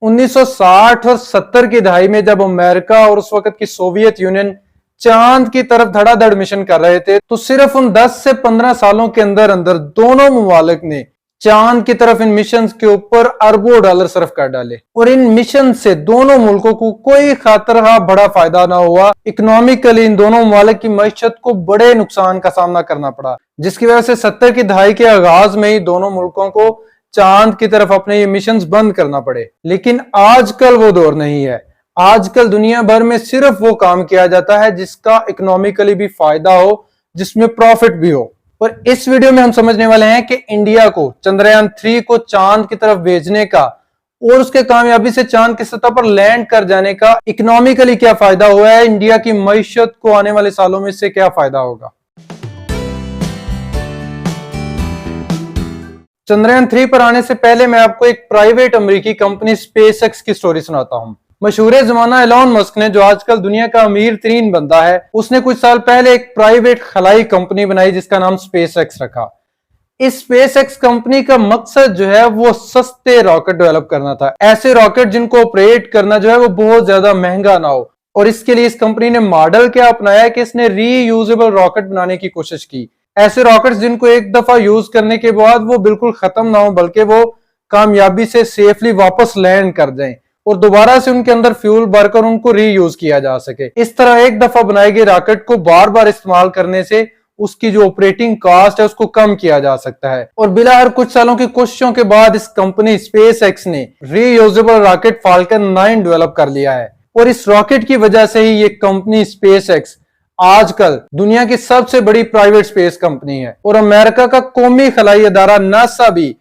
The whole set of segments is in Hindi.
1960 और 70 की दहाई में जब अमेरिका और उस वक्त की सोवियत यूनियन चांद की तरफ धड़ाधड़ मिशन कर रहे थे, तो सिर्फ उन 10 से 15 सालों के अंदर अंदर दोनों ममालिक ने चांद की तरफ इन मिशन के ऊपर अरबों डॉलर सर्फ कर डाले। और इन मिशन से दोनों मुल्कों को कोई खातरहा बड़ा फायदा ना हुआ। इकोनॉमिकली इन दोनों ममालिक की मईशत को बड़े नुकसान का सामना करना पड़ा, जिसकी वजह से 70 की दहाई के आगाज में ही दोनों मुल्कों को चांद की तरफ अपने ये मिशंस बंद करना पड़े। लेकिन आजकल वो दौर नहीं है। आजकल दुनिया भर में सिर्फ वो काम किया जाता है जिसका इकोनॉमिकली भी फायदा हो, जिसमें प्रॉफिट भी हो। और इस वीडियो में हम समझने वाले हैं कि इंडिया को चंद्रयान 3 को चांद की तरफ भेजने का और उसके कामयाबी से चांद की सतह पर लैंड कर जाने का इकोनॉमिकली क्या फायदा हुआ है, इंडिया की मईशत को आने वाले सालों में इससे क्या फायदा होगा। चंद्रयान 3 पर आने से पहले मैं आपको एक प्राइवेट अमेरिकी कंपनी स्पेसएक्स की स्टोरी सुनाता हूं। मशहूर जमाना एलॉन मस्क ने, जो आजकल दुनिया का अमीर तरीन बंदा है, उसने कुछ साल पहले एक प्राइवेट खलाई कंपनी बनाई जिसका नाम स्पेसएक्स रखा। इस स्पेसएक्स कंपनी का मकसद जो है वो सस्ते रॉकेट डेवलप करना था, ऐसे रॉकेट जिनको ऑपरेट करना जो है वो बहुत ज्यादा महंगा ना हो। और इसके लिए इस कंपनी ने मॉडल क्या अपनाया कि इसने रीयूजेबल रॉकेट बनाने की कोशिश की। ऐसे रॉकेट्स जिनको एक दफा यूज करने के बाद वो बिल्कुल खत्म ना हो, बल्कि वो कामयाबी से सेफली वापस लैंड कर जाएं और दोबारा से उनके अंदर फ्यूल भरकर उनको रीयूज किया जा सके। इस तरह एक दफा बनाए गए रॉकेट को बार बार इस्तेमाल करने से उसकी जो ऑपरेटिंग कॉस्ट है उसको कम किया जा सकता है। और बिला हर कुछ सालों की कोशिशों के बाद इस कंपनी स्पेसएक्स ने रीयूजेबल रॉकेट फाल्कन 9 डेवलप कर लिया है। और इस रॉकेट की वजह से ही ये कंपनी स्पेसएक्स आजकल दुनिया की सबसे बड़ी प्राइवेट स्पेस कंपनी है। और अमेरिका का कौमी खलाई अदारा नासा भी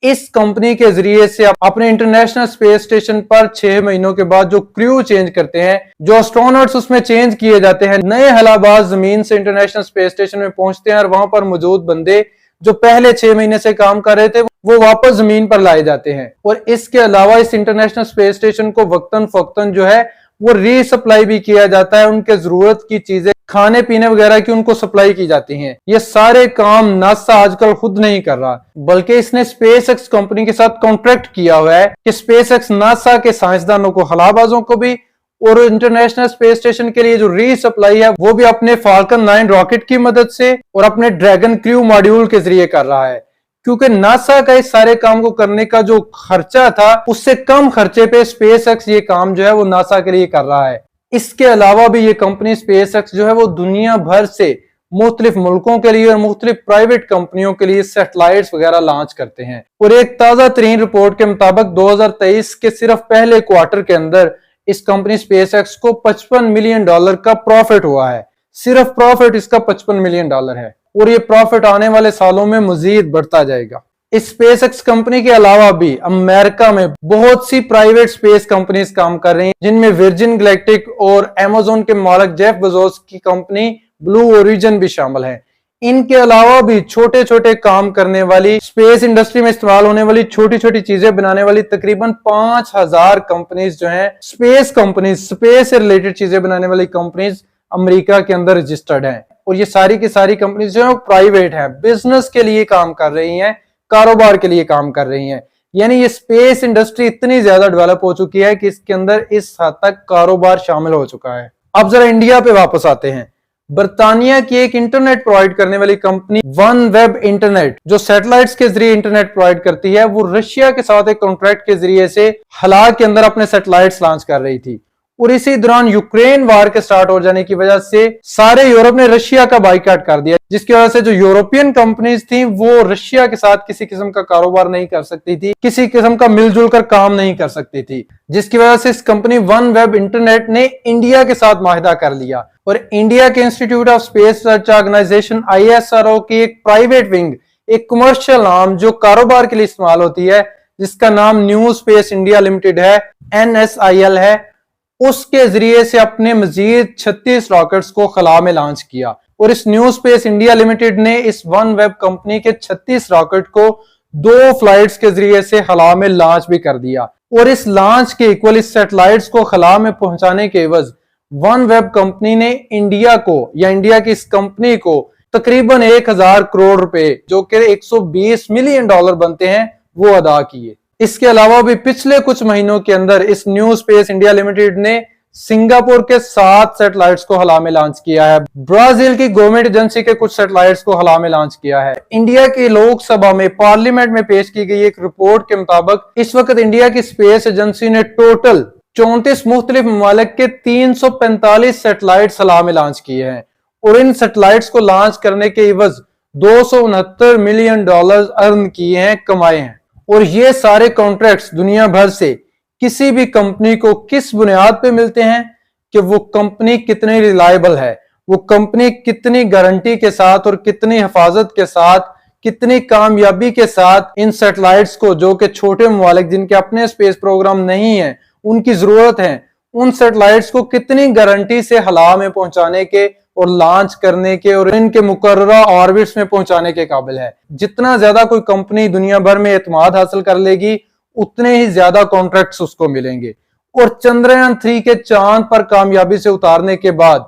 इस कंपनी के जरिए से अपने इंटरनेशनल स्पेस स्टेशन पर 6 महीनों के बाद जो क्रू चेंज करते हैं, जो एस्ट्रोनॉट्स उसमें चेंज किए जाते हैं, नए हलाबाज जमीन से इंटरनेशनल स्पेस स्टेशन में पहुंचते हैं और वहां पर मौजूद बंदे जो पहले 6 महीने से काम कर रहे थे वो वापस जमीन पर लाए जाते हैं। और इसके अलावा इस इंटरनेशनल स्पेस स्टेशन को वक्तन फक्तन जो है वो रीसप्लाई भी किया जाता है। उनके जरूरत की चीजें, खाने पीने वगैरह की उनको सप्लाई की जाती हैं। ये सारे काम नासा आजकल खुद नहीं कर रहा, बल्कि इसने स्पेसएक्स कंपनी के साथ कॉन्ट्रैक्ट किया हुआ है कि स्पेसएक्स नासा के साइंसदानों को, खलाबाजों को भी और इंटरनेशनल स्पेस स्टेशन के लिए जो रीसप्लाई है वो भी अपने फाल्कन 9 रॉकेट की मदद से और अपने ड्रैगन क्रू मॉड्यूल के जरिए कर रहा है। क्योंकि नासा का इस सारे काम को करने का जो खर्चा था उससे कम खर्चे पे स्पेसएक्स ये काम जो है वो नासा के लिए कर रहा है। इसके अलावा भी ये कंपनी स्पेसएक्स जो है वो दुनिया भर से मुख्तलिफ मुल्कों के लिए और मुख्तलिफ प्राइवेट कंपनियों के लिए सैटेलाइट्स वगैरह लॉन्च करते हैं। और एक ताजा तरीन रिपोर्ट के मुताबिक 2023 के सिर्फ पहले क्वार्टर के अंदर इस कंपनी स्पेसएक्स को $55 मिलियन का प्रॉफिट हुआ है। सिर्फ प्रॉफिट इसका $55 मिलियन है और ये प्रॉफिट आने वाले सालों में मजीद बढ़ता जाएगा। इस स्पेसएक्स कंपनी के अलावा भी अमेरिका में बहुत सी प्राइवेट स्पेस कंपनीज काम कर रही हैं, जिनमें वर्जिन गैलेक्टिक और अमेज़न के मालिक जेफ बेजोस की कंपनी ब्लू ओरिजिन भी शामिल है। इनके अलावा भी छोटे छोटे काम करने वाली, स्पेस इंडस्ट्री में इस्तेमाल होने वाली छोटी छोटी चीजें बनाने वाली तकरीबन 5000 कंपनीज जो है स्पेस कंपनीज, स्पेस से रिलेटेड चीजें बनाने वाली कंपनीज अमेरिका के अंदर रजिस्टर्ड है। और ये सारी की सारी कंपनीज जो है प्राइवेट है, बिजनेस के लिए काम कर रही हैं, कारोबार के लिए काम कर रही हैं। यानी ये स्पेस इंडस्ट्री इतनी ज्यादा डेवलप हो चुकी है कि इसके अंदर इस हद तक कारोबार शामिल हो चुका है। अब जरा इंडिया पे वापस आते हैं। बर्तानिया की एक इंटरनेट प्रोवाइड करने वाली कंपनी वन वेब इंटरनेट, जो सैटेलाइट्स के जरिए इंटरनेट प्रोवाइड करती है, वो रशिया के साथ एक कॉन्ट्रैक्ट के जरिए से हलाक के अंदर अपने सैटेलाइट्स लॉन्च कर रही थी। और इसी दौरान यूक्रेन वार के स्टार्ट हो जाने की वजह से सारे यूरोप ने रशिया का बाइकाट कर दिया, जिसकी वजह से जो यूरोपियन कंपनीज थी वो रशिया के साथ किसी किस्म का कारोबार नहीं कर सकती थी, किसी किस्म का मिलजुल कर काम नहीं कर सकती थी। जिसकी वजह से इस कंपनी वन वेब इंटरनेट ने इंडिया के साथ माहिदा कर लिया और इंडिया के Institute of Space Research Organisation ISRO की एक प्राइवेट विंग, एक कमर्शियल आर्म जो कारोबार के लिए इस्तेमाल होती है, जिसका नाम न्यू स्पेस इंडिया लिमिटेड है, NSIL है, उसके जरिए से अपने मजीद 36 रॉकेट्स को खला में लॉन्च किया। और इस न्यू स्पेस इंडिया लिमिटेड ने इस वन वेब कंपनी के 36 रॉकेट को 2 फ्लाइट्स के जरिए से खला में लॉन्च भी कर दिया। और इस लॉन्च के इक्वल इस सैटेलाइट्स को खला में पहुंचाने के एवज वन वेब कंपनी ने इंडिया को, या इंडिया की इस कंपनी को, तकरीबन 1000 करोड़ रुपए, जो कि $120 मिलियन बनते हैं, वो अदा किए। इसके अलावा भी पिछले कुछ महीनों के अंदर इस न्यू स्पेस इंडिया लिमिटेड ने सिंगापुर के 7 सैटेलाइट्स को हवा में लॉन्च किया है। ब्राजील की गवर्नमेंट एजेंसी के कुछ सैटेलाइट्स को हवा में लॉन्च किया है। इंडिया की लोकसभा में पार्लियामेंट में पेश की गई एक रिपोर्ट के मुताबिक इस वक्त इंडिया की स्पेस एजेंसी ने टोटल 34 मुख्तलिफ ममालिक के 345 सैटेलाइट्स हवा में लॉन्च किए हैं और इन सैटेलाइट्स को लॉन्च करने के एवज $269 मिलियन अर्न किए हैं, कमाए हैं। और ये सारे कॉन्ट्रैक्ट्स दुनिया भर से किसी भी कंपनी को किस बुनियाद पे मिलते हैं कि वो कंपनी कितनी रिलायबल है, वो कंपनी कितनी गारंटी के साथ और कितनी हिफाजत के साथ, कितनी कामयाबी के साथ इन सैटेलाइट्स को, जो कि छोटे ममालिक जिनके अपने स्पेस प्रोग्राम नहीं है, उनकी जरूरत है, उन सैटेलाइट्स को कितनी गारंटी से हवा में पहुंचाने के और लॉन्च करने के और इनके मुकर्ररा ऑर्बिट्स में पहुंचाने के काबिल है। जितना ज्यादा कोई कंपनी दुनिया भर में एतमाद हासिल कर लेगी, उतने ही ज्यादा कॉन्ट्रैक्ट्स उसको मिलेंगे। और चंद्रयान 3 के चांद पर कामयाबी से उतारने के बाद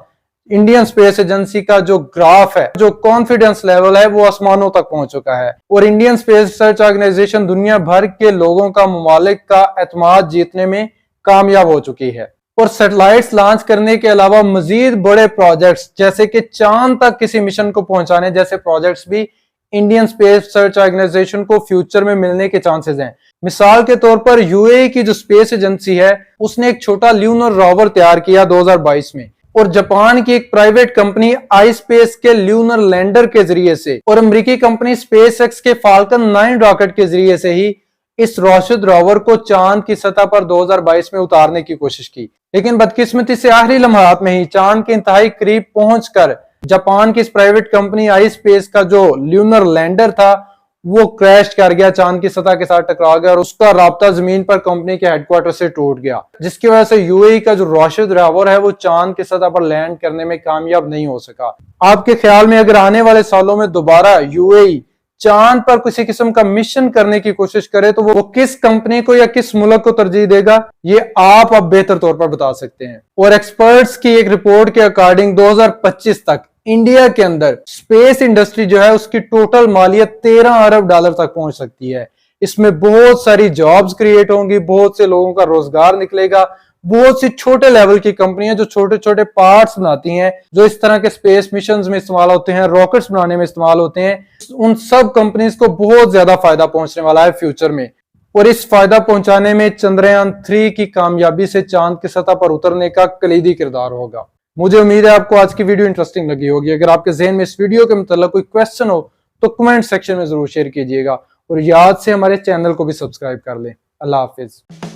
इंडियन स्पेस एजेंसी का जो ग्राफ है, जो कॉन्फिडेंस लेवल है, वो आसमानों तक पहुंच चुका है और इंडियन स्पेस रिसर्च ऑर्गेनाइजेशन दुनिया भर के लोगों का, ममालिक का एतमाद जीतने में कामयाब हो चुकी है। और सैटेलाइट्स लॉन्च करने के अलावा मजीद बड़े प्रोजेक्ट्स, जैसे कि चांद तक किसी मिशन को पहुंचाने जैसे प्रोजेक्ट्स भी इंडियन स्पेस रिसर्च ऑर्गेनाइजेशन को फ्यूचर में मिलने के चांसेस हैं। मिसाल के तौर पर यूएई की जो स्पेस एजेंसी है, उसने एक छोटा ल्यूनर रोवर तैयार किया 2022 में, और जापान की एक प्राइवेट कंपनी आई स्पेस के ल्यूनर लैंडर के जरिए से और अमेरिकी कंपनी स्पेस एक्स के फाल्कन 9 रॉकेट के जरिए से ही इस रोशद रोवर को चांद की सतह पर 2022 में उतारने की कोशिश की। लेकिन बदकिस्मती से आखिरी लम्हात में ही चांद के इंतहाई करीब पहुंचकर जापान की इस प्राइवेट कंपनी आई स्पेस का जो ल्यूनर लैंडर था, वो क्रैश कर गया, चांद की सतह के साथ टकरा गया और उसका राब्ता जमीन पर कंपनी के हेडक्वार्टर से टूट गया, जिसकी वजह से यूएई का जो रोशद रोवर है वो चांद की सतह पर लैंड करने में कामयाब नहीं हो सका। आपके ख्याल में अगर आने वाले सालों में दोबारा यूएई चांद पर किसी किस्म का मिशन करने की कोशिश करे तो वो किस कंपनी को या किस मुल्क को तरजीह देगा, ये आप अब बेहतर तौर पर बता सकते हैं। और एक्सपर्ट्स की एक रिपोर्ट के अकॉर्डिंग 2025 तक इंडिया के अंदर स्पेस इंडस्ट्री जो है उसकी टोटल मालियत $13 अरब तक पहुंच सकती है। इसमें बहुत सारी जॉब्स क्रिएट होंगी, बहुत से लोगों का रोजगार निकलेगा। बहुत सी छोटे लेवल की कंपनियां जो छोटे छोटे पार्ट्स बनाती हैं, जो इस तरह के स्पेस मिशंस में इस्तेमाल होते हैं, रॉकेट्स बनाने में इस्तेमाल होते हैं, उन सब कंपनीज को बहुत ज्यादा फायदा पहुंचने वाला है फ्यूचर में। और इस फायदा पहुंचाने में चंद्रयान 3 की कामयाबी से चांद की सतह पर उतरने का कलीदी किरदार होगा। मुझे उम्मीद है आपको आज की वीडियो इंटरेस्टिंग लगी होगी। अगर आपके ज़हन में इस वीडियो के मतलब कोई क्वेश्चन हो तो कमेंट सेक्शन में जरूर शेयर कीजिएगा और याद से हमारे चैनल को भी सब्सक्राइब कर लें। अल्लाह हाफिज।